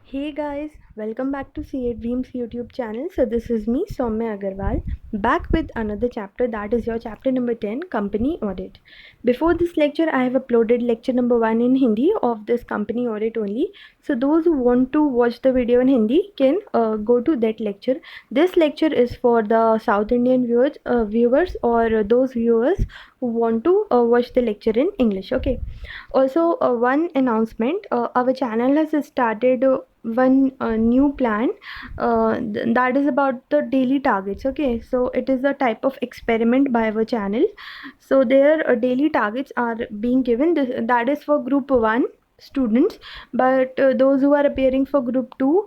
Hey guys, welcome back to C8 Dreams YouTube channel. So this is me, Soumya Agarwal, back with another chapter, that is your chapter number 10, Company Audit. Before this lecture, I have uploaded lecture number 1 in Hindi of this company audit only. So those who want to watch the video in Hindi can go to that lecture. This lecture is for the South Indian viewers or those viewers who want to watch the lecture in English. Okay. Also, one announcement, our channel has started one new plan that is about the daily targets. Okay, so it is a type of experiment by our channel. So their daily targets are being given. That is for group 1 students, but those who are appearing for group 2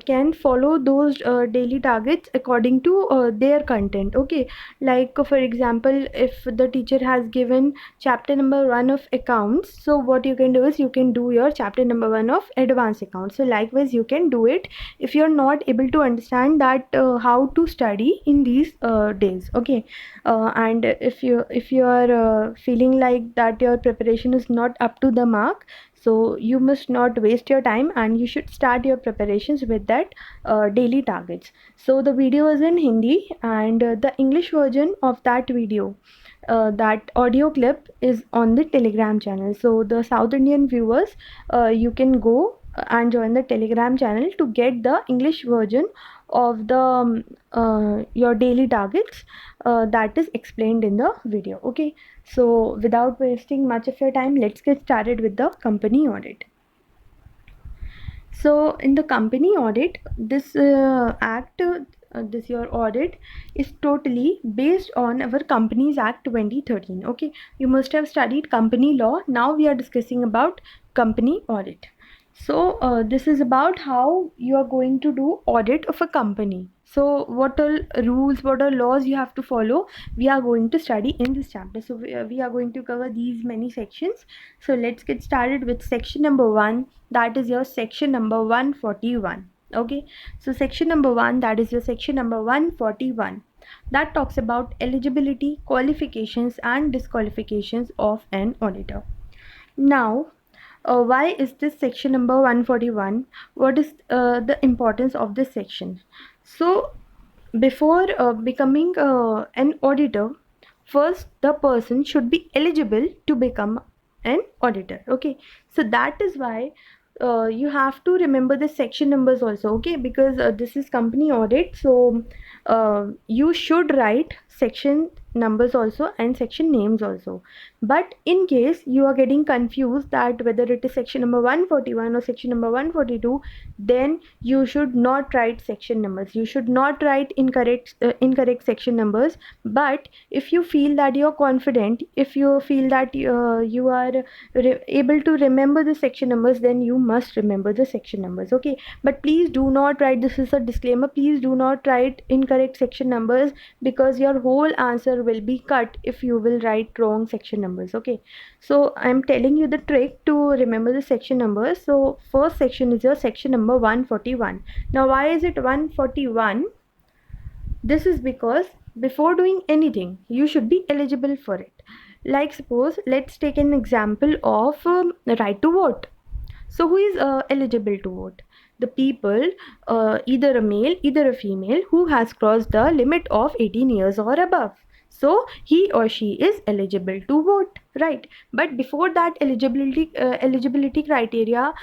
can follow those daily targets according to their content. Okay, like for example, if the teacher has given chapter number 1 of accounts, so what you can do is you can do your chapter number 1 of advanced accounts. So likewise you can do it if you're not able to understand that how to study in these days. Okay, and if you are feeling like that your preparation is not up to the mark, so you must not waste your time and you should start your preparations with that daily targets. So the video is in Hindi, and the English version of that video, that audio clip, is on the Telegram channel. So the South Indian viewers, you can go and join the Telegram channel to get the English version of the your daily targets that is explained in the video. Okay, so without wasting much of your time, let's get started with the company audit. So in the company audit, this this your audit is totally based on our Companies Act 2013. Okay, you must have studied company law. Now we are discussing about company audit. So this is about how you are going to do audit of a company. So what all rules, what all laws you have to follow, we are going to study in this chapter. So we are going to cover these many sections. So let's get started with section number 1, that is your section number 141. Okay, so section number 1, that is your section number 141, that talks about eligibility, qualifications and disqualifications of an auditor. Now, why is this section number 141? What is the importance of this section? So before becoming an auditor, first the person should be eligible to become an auditor. Okay, so that is why you have to remember the section numbers also. Okay, because this is company audit, so you should write section numbers also and section names also. But in case you are getting confused that whether it is section number 141 or section number 142, then you should not write section numbers, you should not write incorrect section numbers. But if you feel that you're confident, if you feel that you are able to remember the section numbers, then you must remember the section numbers. Okay, but please do not write, this is a disclaimer, please do not write incorrect section numbers, because your whole answer will be cut if you will write wrong section numbers. Okay, so I'm telling you the trick to remember the section numbers. So first section is your section number 141. Now why is it 141? This is because before doing anything, you should be eligible for it. Like suppose, let's take an example of right to vote. So who is eligible to vote? The people, either a male, either a female, who has crossed the limit of 18 years or above. So he or she is eligible to vote, right? But before that eligibility criteria,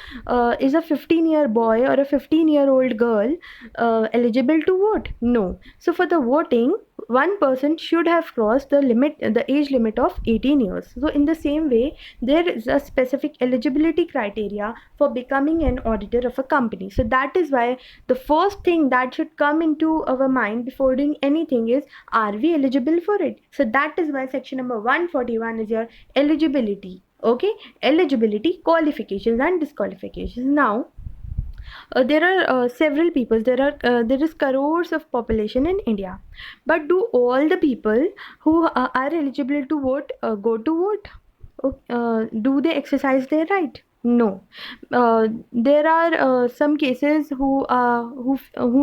is a 15-year boy or a 15-year-old girl eligible to vote? No. So for the voting, one person should have crossed the age limit of 18 years. So in the same way, there is a specific eligibility criteria for becoming an auditor of a company. So that is why the first thing that should come into our mind before doing anything is, are we eligible for it? So that is why section number 141 is your eligibility. Okay, eligibility, qualifications and disqualifications. Now there are several people, there is crores of population in India, but do all the people who are eligible to vote go to vote? Do they exercise their right? No, there are some cases who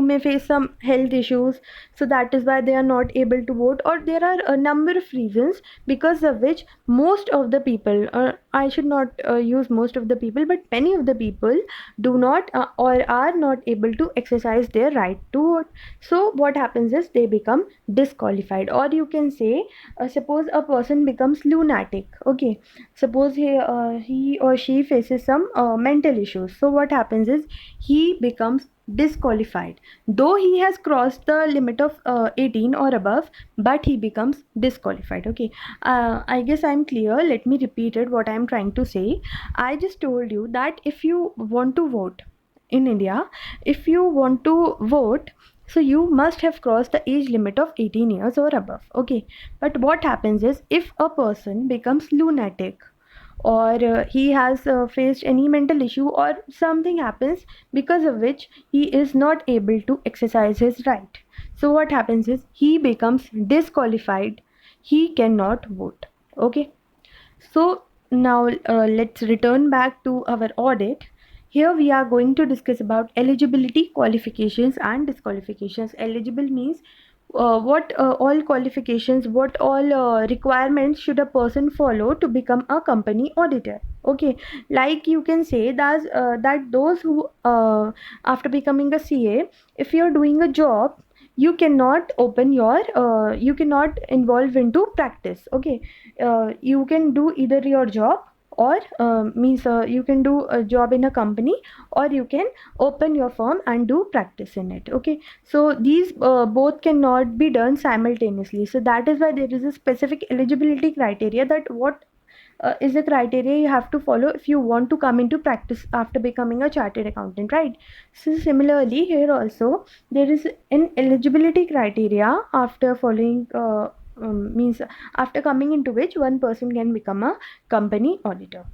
may face some health issues, so that is why they are not able to vote, or there are a number of reasons because of which most of the people, or I should not use most of the people, but many of the people do not or are not able to exercise their right to vote. So what happens is they become disqualified, or you can say, suppose a person becomes lunatic. Okay, suppose he or she faces some mental issues, so what happens is he becomes disqualified, though he has crossed the limit of 18 or above, but he becomes disqualified. Okay, I guess I'm clear. Let me repeat it, what I'm trying to say. I just told you that if you want to vote in India, if you want to vote, so you must have crossed the age limit of 18 years or above. Okay, but what happens is if a person becomes lunatic, or he has faced any mental issue, or something happens because of which he is not able to exercise his right, so what happens is he becomes disqualified, he cannot vote. Okay, so now let's return back to our audit. Here we are going to discuss about eligibility, qualifications and disqualifications. Eligible means what all qualifications, what all requirements should a person follow to become a company auditor. Okay, like you can say that those who after becoming a CA, if you're doing a job, you cannot open your you cannot involve into practice. Okay, you can do either your job, or means you can do a job in a company, or you can open your firm and do practice in it. Okay, so these both cannot be done simultaneously, so that is why there is a specific eligibility criteria, that what is the criteria you have to follow if you want to come into practice after becoming a chartered accountant, right? So similarly here also there is an eligibility criteria after following means after coming into which one person can become a company auditor.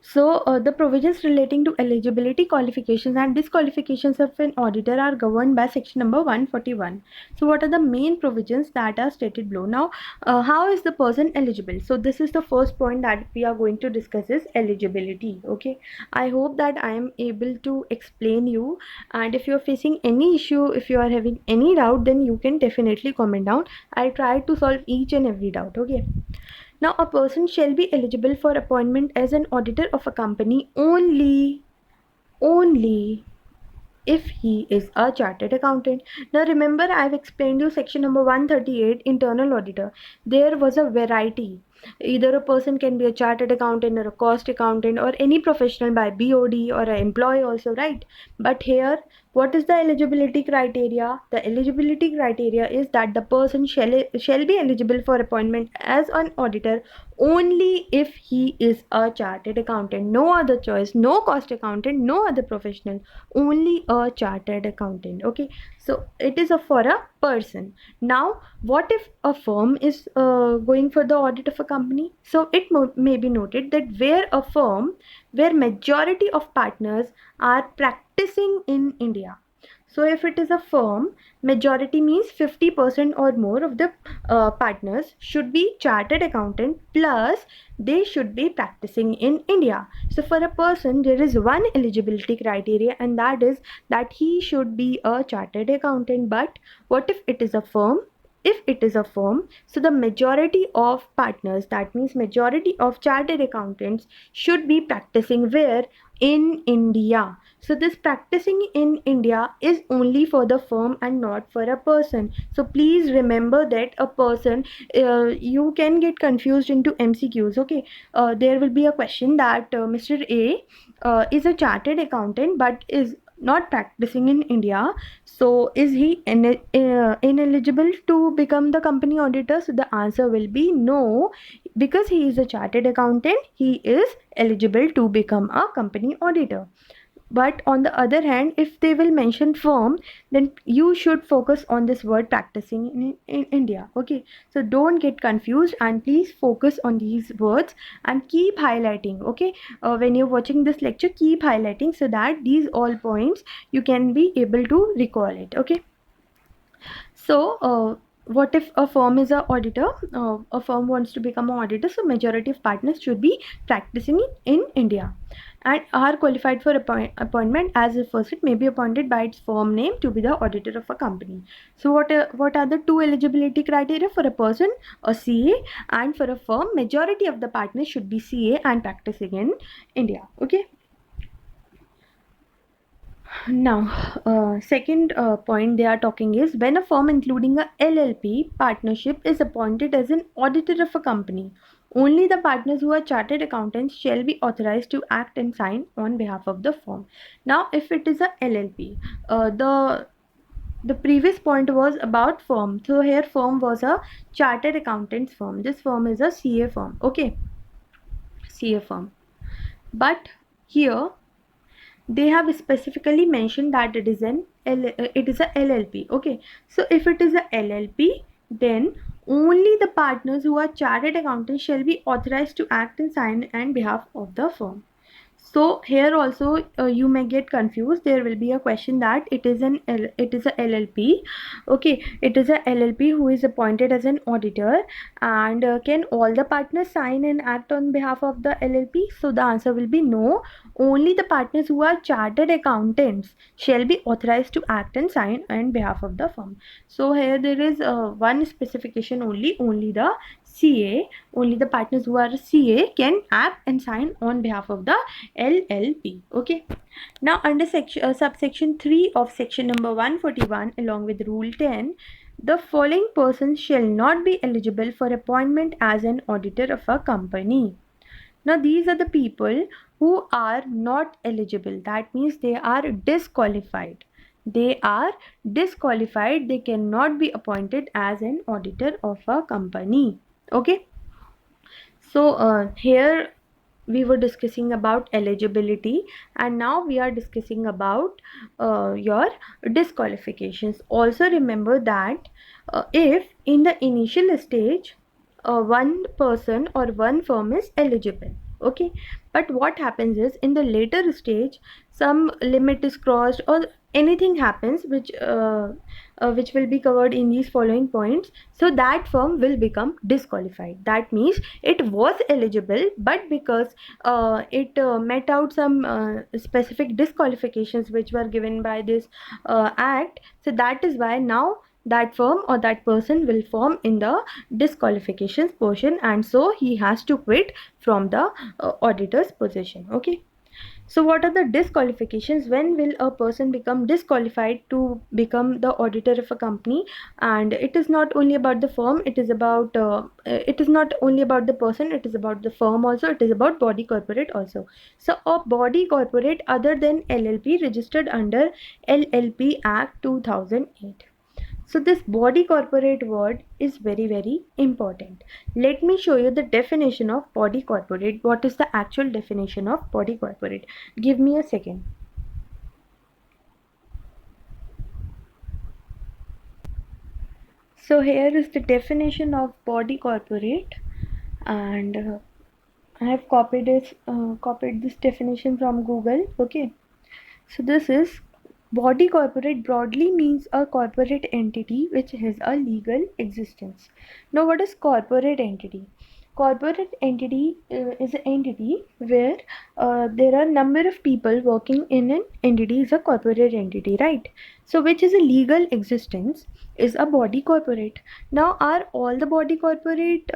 So, the provisions relating to eligibility, qualifications, and disqualifications of an auditor are governed by section number 141. So, what are the main provisions that are stated below? Now, how is the person eligible? So, this is the first point that we are going to discuss is eligibility. Okay, I hope that I am able to explain you. And if you are facing any issue, if you are having any doubt, then you can definitely comment down. I'll try to solve each and every doubt. Okay. Now, a person shall be eligible for appointment as an auditor of a company only if he is a chartered accountant. Now remember, I've explained you section number 138, internal auditor. There was a variety. Either a person can be a chartered accountant or a cost accountant or any professional by BOD or an employee also, right? But here, what is the eligibility criteria? The eligibility criteria is that the person shall be eligible for appointment as an auditor only if he is a chartered accountant. No other choice, no cost accountant, no other professional, only a chartered accountant. Okay, so it is for a person. Now what if a firm is going for the audit of a company? So it may be noted that where a firm where majority of partners are practicing in India. So if it is a firm, majority means 50% or more of the partners should be chartered accountant, plus they should be practicing in India. So for a person, there is one eligibility criteria, and that is that he should be a chartered accountant. But what if it is a firm? If it is a firm, so the majority of partners, that means majority of chartered accountants, should be practicing where? In India. So this practicing in India is only for the firm and not for a person. So please remember that a person, you can get confused into MCQs. Okay, there will be a question that Mr. A is a chartered accountant but is not practicing in India. So is he ineligible to become the company auditor? So the answer will be no, because he is a chartered accountant, he is eligible to become a company auditor. But on the other hand, if they will mention firm, then you should focus on this word practicing in India. Okay, so don't get confused and please focus on these words and keep highlighting. Okay, when you're watching this lecture, keep highlighting so that these all points you can be able to recall it. Okay, so what if a firm is a auditor, a firm wants to become an auditor, so majority of partners should be practicing in India and are qualified for appointment as a first it may be appointed by its firm name to be the auditor of a company. So what are the two eligibility criteria for a person? A CA, and for a firm majority of the partners should be CA and practicing in India. Okay. Now, second point they are talking is when a firm including a LLP partnership is appointed as an auditor of a company, only the partners who are chartered accountants shall be authorized to act and sign on behalf of the firm. Now, if it is a LLP, the previous point was about firm. So here firm was a chartered accountants firm. This firm is a CA firm. Okay, CA firm. But here they have specifically mentioned that it is a LLP. Okay, so if it is a LLP, then only the partners who are chartered accountants shall be authorized to act and sign on behalf of the firm. So here also you may get confused. There will be a question that it is a LLP. Okay, it is a LLP who is appointed as an auditor, and can all the partners sign and act on behalf of the LLP? So the answer will be no. Only the partners who are chartered accountants shall be authorized to act and sign on behalf of the firm. So here there is one specification only the CA, only the partners who are CA can act and sign on behalf of the LLP. Okay. Now under subsection 3 of section number 141 along with rule 10, the following persons shall not be eligible for appointment as an auditor of a company. Now these are the people who are not eligible. That means they are disqualified. They are disqualified. They cannot be appointed as an auditor of a company. Okay. So here we were discussing about eligibility, and now we are discussing about your disqualifications. Also remember that if in the initial stage one person or one firm is eligible, okay, but what happens is in the later stage some limit is crossed or anything happens which will be covered in these following points, so that firm will become disqualified. That means it was eligible, but because it met out some specific disqualifications which were given by this act, so that is why now that firm or that person will form in the disqualifications portion, and so he has to quit from the auditor's position. Okay. So what are the disqualifications? When will a person become disqualified to become the auditor of a company? And it is not only about the firm, it is not only about the person, it is about the firm also, it is about body corporate also. So a body corporate other than LLP registered under LLP Act 2008. So this body corporate word is very important. Let me show you the definition of body corporate. What is the actual definition of body corporate? Give me a second. So here is the definition of body corporate, and I have copied this definition from Google. Okay. So this is body corporate broadly means a corporate entity which has a legal existence. Now what is corporate entity? Corporate entity is an entity where there are number of people working in an entity is a corporate entity, right? So which is a legal existence is a body corporate. Now are all the body corporate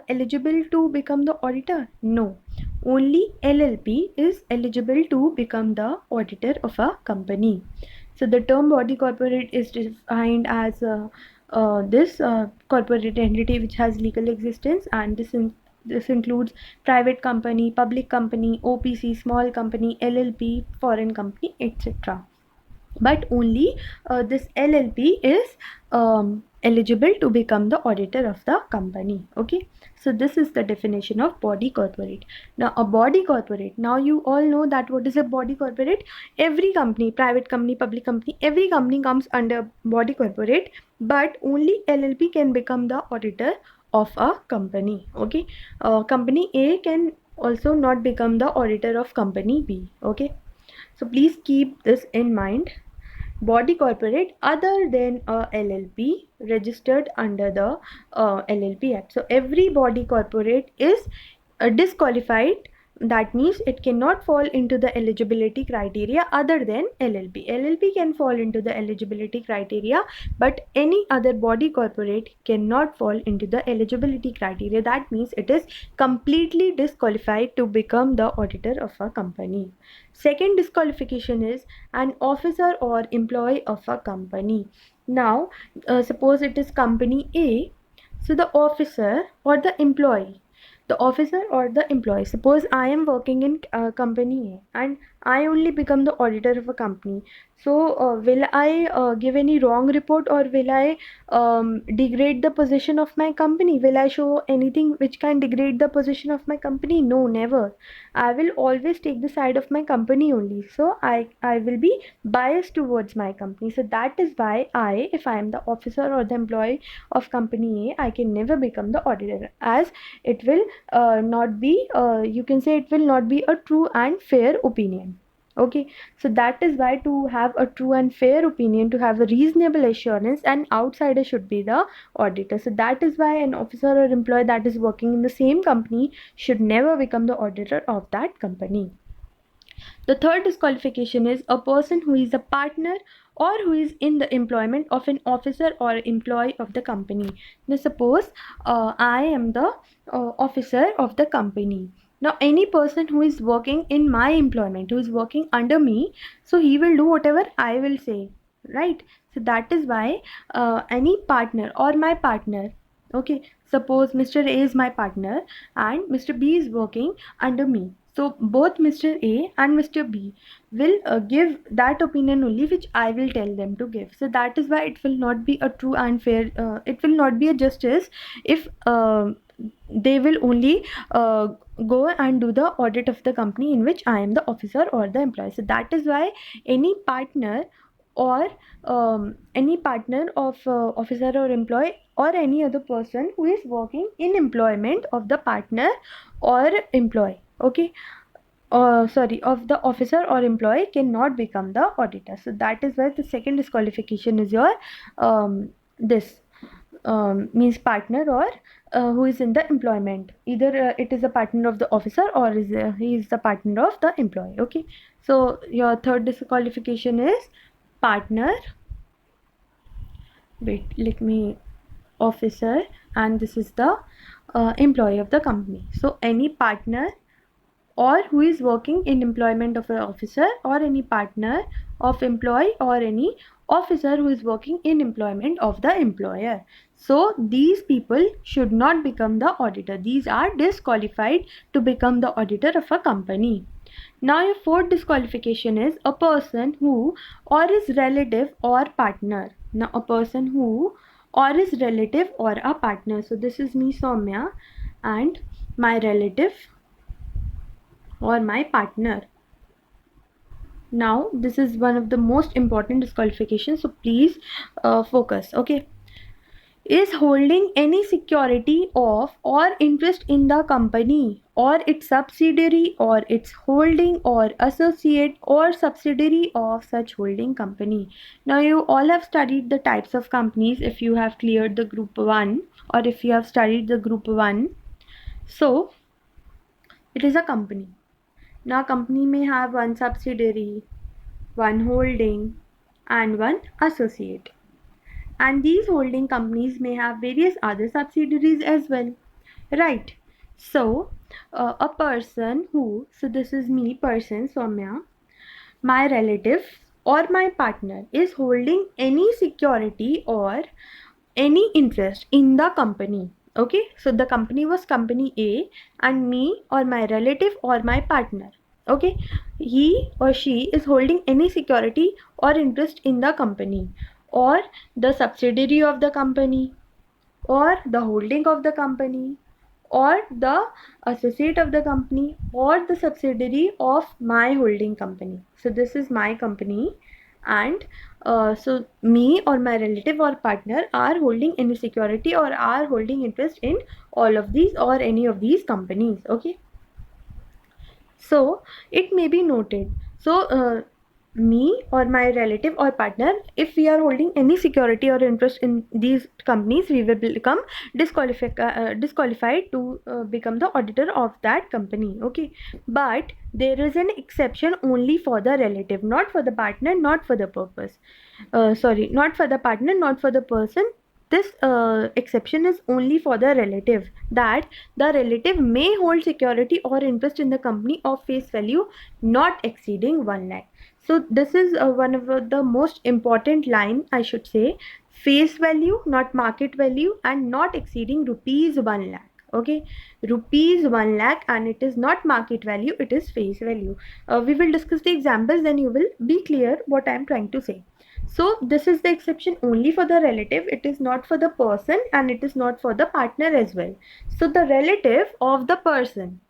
eligible to become the auditor? No. Only LLP is eligible to become the auditor of a company. So the term body corporate is defined as this corporate entity which has legal existence, and this includes private company, public company, OPC, small company, LLP, foreign company, etc. But only this LLP is eligible to become the auditor of the company. Okay, so this is the definition of body corporate. Now a body corporate, now you all know that what is a body corporate. Every company, private company, public company, every company comes under body corporate, but only LLP can become the auditor of a company. Okay, company A can also not become the auditor of company B. Okay, so please keep this in mind. body corporate other than a LLP registered under the LLP Act. So every body corporate is disqualified. That means it cannot fall into the eligibility criteria other than LLP. LLP can fall into the eligibility criteria, but any other body corporate cannot fall into the eligibility criteria. That means it is completely disqualified to become the auditor of a company. Second disqualification is an officer or employee of a company. Now, suppose it is company A, so the officer or the employee, suppose I am working in company A and I only become the auditor of a company. So will I give any wrong report, or will I degrade the position of my company? Will I show anything which can degrade the position of my company? No, never. I will always take the side of my company only. So I will be biased towards my company. So that is why if I am the officer or the employee of company A, I can never become the auditor, as it will not be, you can say it will not be a true and fair opinion. Okay, so that is why, to have a true and fair opinion, to have a reasonable assurance, an outsider should be the auditor. So that is why an officer or employee that is working in the same company should never become the auditor of that company. The third disqualification is a person who is a partner or who is in the employment of an officer or employee of the company. Now suppose I am the officer of the company. Now any person who is working in my employment, who is working under me, so he will do whatever I will say, right? So that is why any partner or my partner, okay, suppose Mr. A is my partner and Mr. B is working under me. So both Mr. A and Mr. B will give that opinion only which I will tell them to give. So that is why it will not be a true and fair, it will not be a justice if they will only go and do the audit of the company in which I am the officer or the employee. So that is why any partner or any partner of officer or employee or any other person who is working in employment of the partner or employee, okay, of the officer or employee cannot become the auditor. So that is why the second disqualification is your this means partner or who is in the employment. Either it is a partner of the officer or he is the partner of the employee. Okay, so your third disqualification is partner. Wait, let me officer, and this is the employee of the company. So any partner or who is working in employment of an officer, or any partner of employee, or any officer who is working in employment of the employer. So these people should not become the auditor. These are disqualified to become the auditor of a company. Now your fourth disqualification is a person who or is relative or partner. Now a person who or is relative or a partner. So this is me, Soumya, and my relative or my partner. Now this is one of the most important disqualifications, so please focus. Okay, is holding any security of or interest in the company or its subsidiary or its holding or associate or subsidiary of such holding company. Now you all have studied the types of companies if you have cleared the group 1, or if you have studied the group 1. So it is a company. Now company may have one subsidiary, one holding, and one associate. And these holding companies may have various other subsidiaries as well, right? So a person who, so this is me, person Soumya, my relative or my partner is holding any security or any interest in the company. Okay, so the company was company A, and me or my relative or my partner, okay, he or she is holding any security or interest in the company, or the subsidiary of the company, or the holding of the company, or the associate of the company, or the subsidiary of my holding company. So this is my company, and so me or my relative or partner are holding any security or are holding interest in all of these or any of these companies. Okay, so it may be noted. So me or my relative or partner, if we are holding any security or interest in these companies, we will become disqualified to become the auditor of that company. Okay, but there is an exception only for the relative, not for the partner, not for the purpose. Sorry, not for the partner, not for the person. This exception is only for the relative, that the relative may hold security or interest in the company of face value not exceeding 1 lakh. So this is one of the most important line, I should say. Face value, not market value, and not exceeding rupees 1 lakh. Okay, rupees 1 lakh, and it is not market value, it is face value. We will discuss the examples, then you will be clear what I am trying to say. So this is the exception only for the relative, it is not for the person, and it is not for the partner as well. So the relative of the person,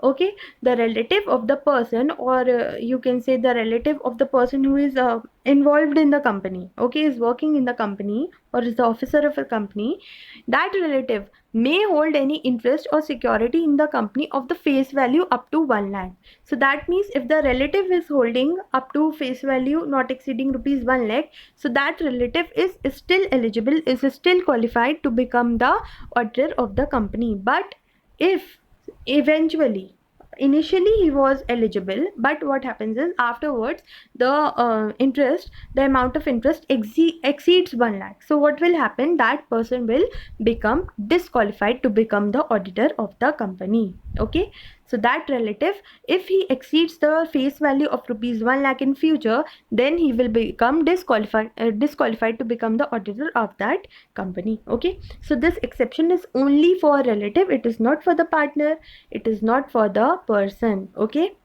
okay, the relative of the person, or you can say the relative of the person who is involved in the company, okay, is working in the company or is the officer of a company, that relative may hold any interest or security in the company of the face value up to 1 lakh. So that means if the relative is holding up to face value not exceeding rupees 1 lakh, so that relative is still eligible, is still qualified to become the auditor of the company. But if eventually, initially he was eligible, but what happens is afterwards the interest, the amount of interest exceeds 1 lakh, so what will happen, that person will become disqualified to become the auditor of the company. Okay, so that relative, if he exceeds the face value of rupees 1 lakh in future, then he will become disqualified to become the auditor of that company. Okay, so this exception is only for relative, it is not for the partner, it is not for the person. Okay,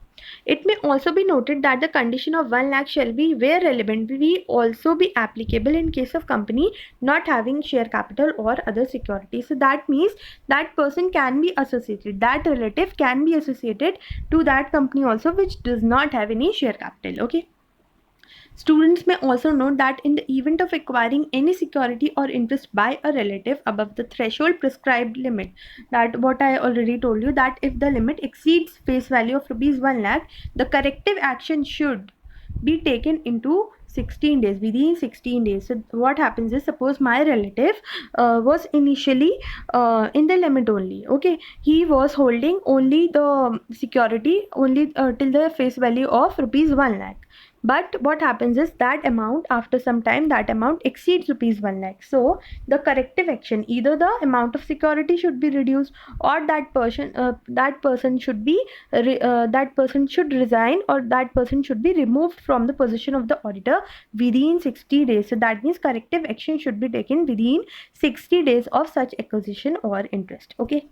it may also be noted that the condition of 1 lakh shall be, where relevant, be also be applicable in case of company not having share capital or other security. So that means that person can be associated, that relative can be associated to that company also which does not have any share capital. Okay, students may also note that in the event of acquiring any security or interest by a relative above the threshold prescribed limit, that what I already told you, that if the limit exceeds face value of rupees 1 lakh, the corrective action should be taken into 16 days, within 16 days. So what happens is, suppose my relative was initially in the limit only. Okay, he was holding only the security only till the face value of rupees 1 lakh, but what happens is that amount, after some time, that amount exceeds rupees 1 lakh. So the corrective action, either the amount of security should be reduced, or that person should be that person should resign, or that person should be removed from the position of the auditor within 60 days. So that means corrective action should be taken within 60 days of such acquisition or interest. Okay,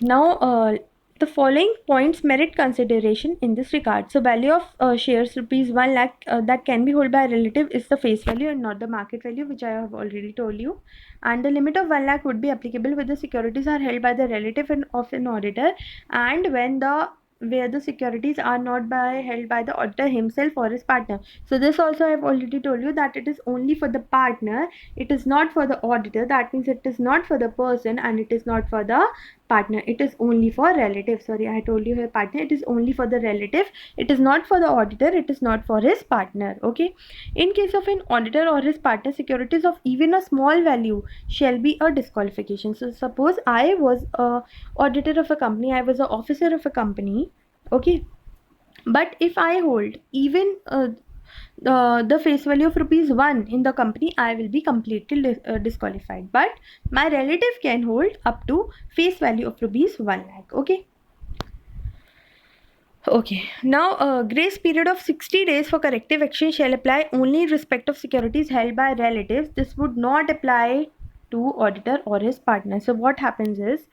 now the following points merit consideration in this regard. So value of shares rupees 1 lakh that can be held by a relative is the face value and not the market value, which I have already told you. And the limit of 1 lakh would be applicable when the securities are held by the relative of an auditor, and when the where the securities are not held by the auditor himself or his partner. So this also I have already told you that it is only for the partner, it is not for the auditor. That means it is not for the person and it is not for the partner, it is only for relative. Sorry, I told you here partner, it is only for the relative, it is not for the auditor, it is not for his partner. Okay, in case of an auditor or his partner, securities of even a small value shall be a disqualification. So suppose I was a auditor of a company, I was an officer of a company. Okay, but if I hold even the face value of rupees 1 in the company, I will be completely disqualified. But my relative can hold up to face value of rupees 1 lakh. Okay, now grace period of 60 days for corrective action shall apply only in respect of securities held by relatives. This would not apply to auditor or his partner. So what happens is,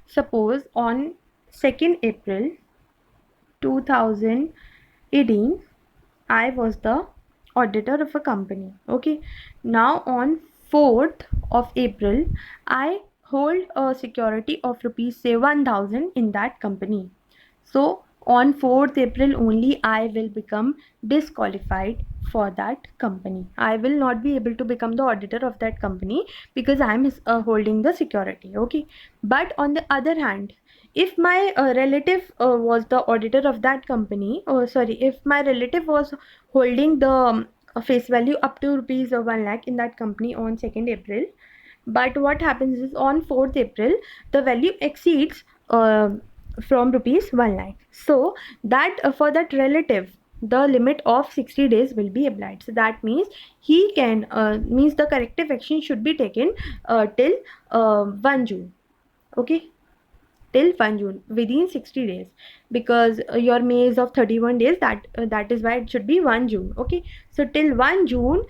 suppose on 2nd April 2018 I was the auditor of a company. Okay, now on 4th of April I hold a security of rupees say 1000 in that company. So on 4th April only I will become disqualified for that company. I will not be able to become the auditor of that company because I am holding the security. Okay, but on the other hand, if my relative was the auditor of that company, or sorry, if my relative was holding the face value up to rupees 1 lakh in that company on 2nd April, but what happens is on 4th April the value exceeds from rupees 1 lakh, so that for that relative the limit of 60 days will be applied. So that means he can means the corrective action should be taken till 1 June. Okay, till 1 June within 60 days, because your May is of 31 days, that is why it should be 1 June. Okay, so till 1 June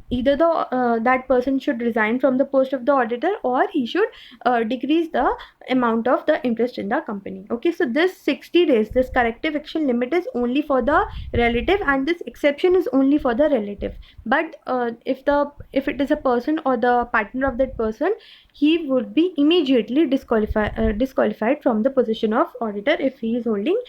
either the that person should resign from the post of the auditor, or he should decrease the amount of the interest in the company. Okay, so this 60 days, this corrective action limit is only for the relative, and this exception is only for the relative. But if it is a person or the partner of that person, he would be immediately disqualified from the position of auditor if he is holding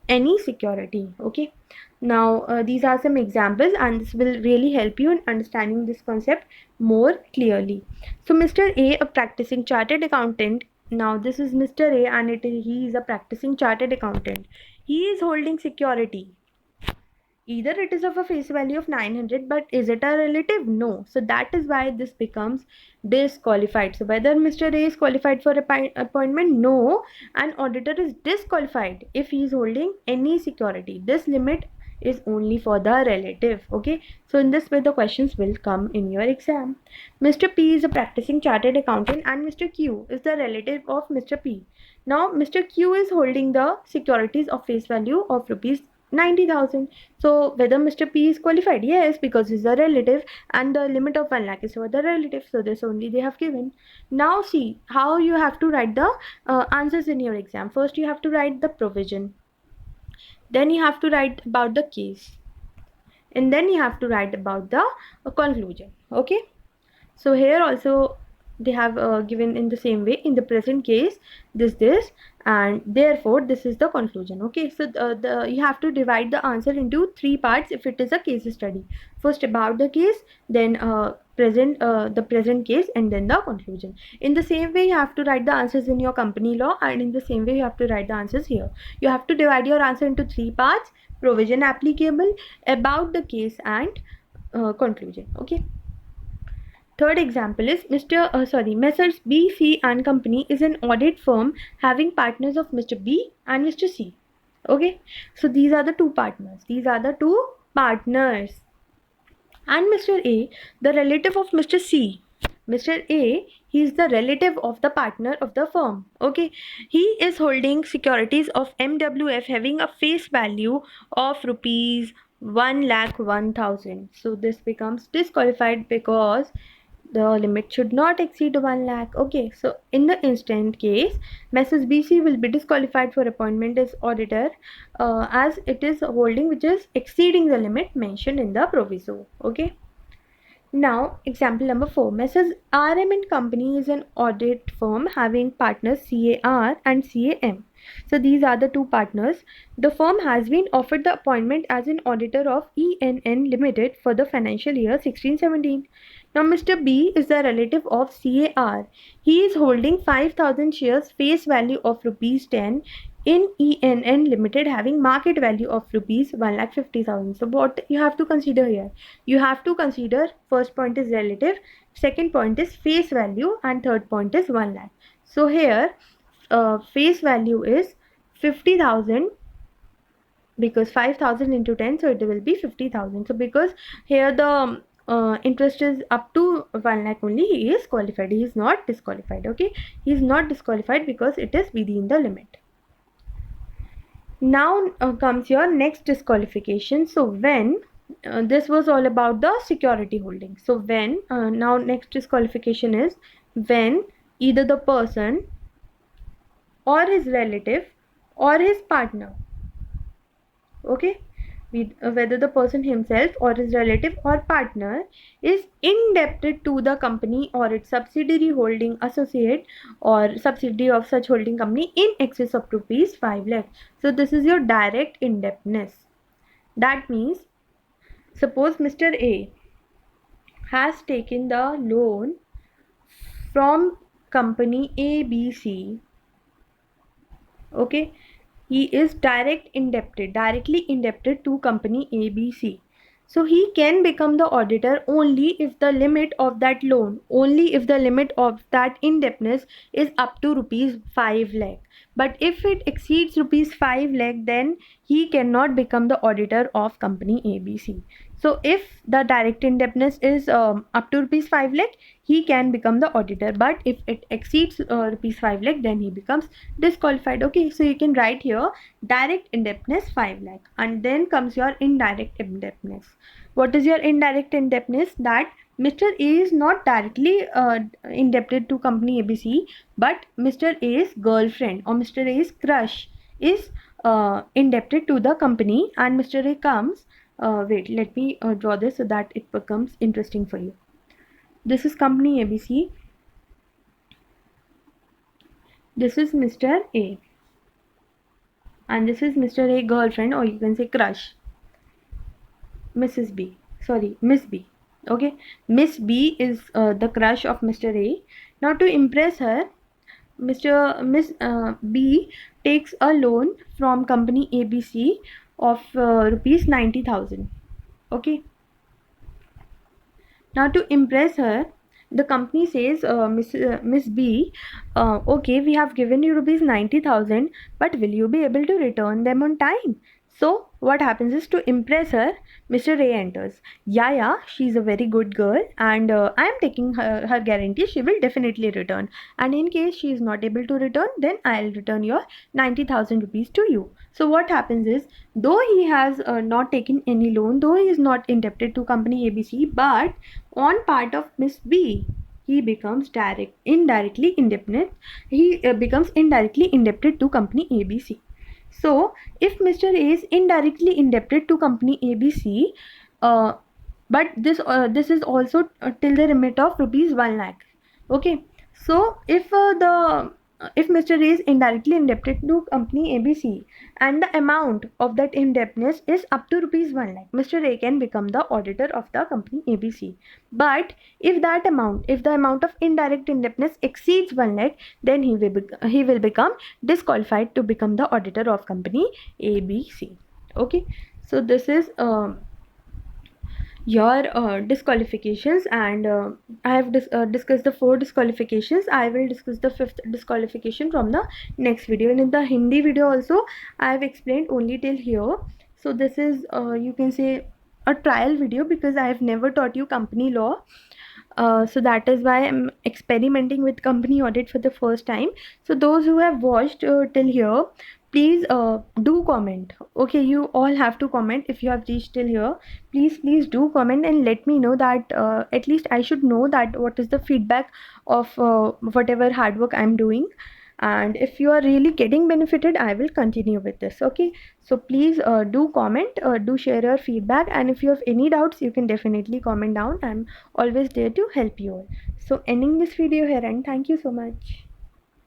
any security. Okay, now these are some examples, and this will really help you in understanding this concept more clearly. So Mr. A, a practicing chartered accountant, now this is Mr. A and he is a practicing chartered accountant. He is holding security. Either it is of a face value of 900, but is it a relative? No. So that is why this becomes disqualified. So whether Mr. A is qualified for appointment? No. An auditor is disqualified if he is holding any security. This limit is only for the relative. Okay, so in this way the questions will come in your exam. Mr. P is a practicing chartered accountant and Mr. Q is the relative of Mr. P. Now Mr. Q is holding the securities of face value of rupees 90,000. So whether Mr. P is qualified? Yes, because he's a relative and the limit of 1 lakh is for the relative. So this only they have given. Now see how you have to write the answers in your exam. First you have to write the provision. Then you have to write about the case. And then you have to write about the conclusion. Okay. So here also they have given in the same way, in the present case this and therefore this is the conclusion. Okay, so you have to divide the answer into 3 parts if it is a case study. First about the case, then the present case, and then the conclusion. In the same way you have to write the answers in your company law, and in the same way you have to write the answers here. You have to divide your answer into 3 parts: provision applicable, about the case, and conclusion. Okay. Third example is Messrs. B, C and Company is an audit firm having partners of Mr. B and Mr. C. Okay, so these are the two partners. And Mr. A, the relative of Mr. C. Mr. A, he is the relative of the partner of the firm. Okay, he is holding securities of MWF having a face value of rupees 1,01,000. So this becomes disqualified because the limit should not exceed 1 lakh. Okay, so in the instant case, Mrs. BC will be disqualified for appointment as auditor as it is holding which is exceeding the limit mentioned in the proviso. Okay. Now, example number 4. Messrs. RM and Company is an audit firm having partners CAR and CAM. So these are the two partners. The firm has been offered the appointment as an auditor of ENN Limited for the financial year 16-17. Now Mr. B is the relative of CAR. He is holding 5,000 shares face value of rupees 10 in ENN Limited having market value of rupees 1,50,000. So what you have to consider here? You have to consider, first point is relative, second point is face value, and third point is 1 lakh. So here face value is 50,000 because 5,000 into 10, so it will be 50,000. So because here the interest is up to 1 lakh only, he is qualified. He is not disqualified. Okay, he is not disqualified because it is within the limit. Now comes your next disqualification. So when this was all about the security holding. So when now next disqualification is when either the person or his relative or his partner, okay, whether the person himself or his relative or partner is indebted to the company or its subsidiary holding associate or subsidiary of such holding company in excess of rupees 5 lakh. So this is your direct indebtedness. That means suppose Mr. A has taken the loan from company ABC Okay, he is directly indebted to company ABC. So he can become the auditor only if the limit of that loan, only if the limit of that indebtedness is up to rupees 5 lakh. But if it exceeds rupees 5 lakh, then he cannot become the auditor of company ABC. So if the direct indebtedness is up to rupees 5 lakh, he can become the auditor. But if it exceeds rupees 5 lakh, then he becomes disqualified. Okay, so you can write here direct indebtedness 5 lakh, and then comes your indirect indebtedness. What is your indirect indebtedness? That Mr. A is not directly indebted to company ABC, but Mr. A's girlfriend or Mr. A's crush is indebted to the company, and Mr. A comes. Wait, let me draw this so that it becomes interesting for you. This is company ABC. This is Mr. A. And this is Mr. A girlfriend, or you can say crush, Mrs. B. Sorry, Miss B. Okay, Miss B is the crush of Mr. A. Now to impress her, Miss B takes a loan from company ABC of rupees 90,000. Okay. Now to impress her, the company says, Miss B, okay, we have given you rupees 90,000, but will you be able to return them on time? So what happens is, to impress her, Mr. A enters. Yeah, she's a very good girl, and I am taking her guarantee she will definitely return. And in case she is not able to return, then I'll return your 90,000 rupees to you. So what happens is, though he has not taken any loan, though he is not indebted to company ABC, but on part of Miss B, he becomes indirectly indebted. He becomes indirectly indebted to company ABC. So, if Mr. A is indirectly indebted to company ABC, uh, but this is also till the limit of rupees 1 lakh. Okay, so if Mr. A is indirectly indebted to company ABC and the amount of that indebtedness is up to rupees 1 lakh, Mr. A can become the auditor of the company ABC. But if the amount of indirect indebtedness exceeds 1 lakh, then he will become disqualified to become the auditor of company ABC. Okay, so this is your disqualifications, and I have discussed the 4 disqualifications. I will discuss the 5th disqualification from the next video, and in the Hindi video also I have explained only till here. So this is you can say a trial video, because I have never taught you company law. So that is why I'm experimenting with company audit for the first time. So those who have watched till here, please do comment. Okay, you all have to comment if you have reached till here. Please do comment and let me know that at least I should know that what is the feedback of whatever hard work I'm doing. And if you are really getting benefited, I will continue with this. Okay, so please do comment, do share your feedback, and if you have any doubts, you can definitely comment down. I'm always there to help you all. So ending this video here, and thank you so much.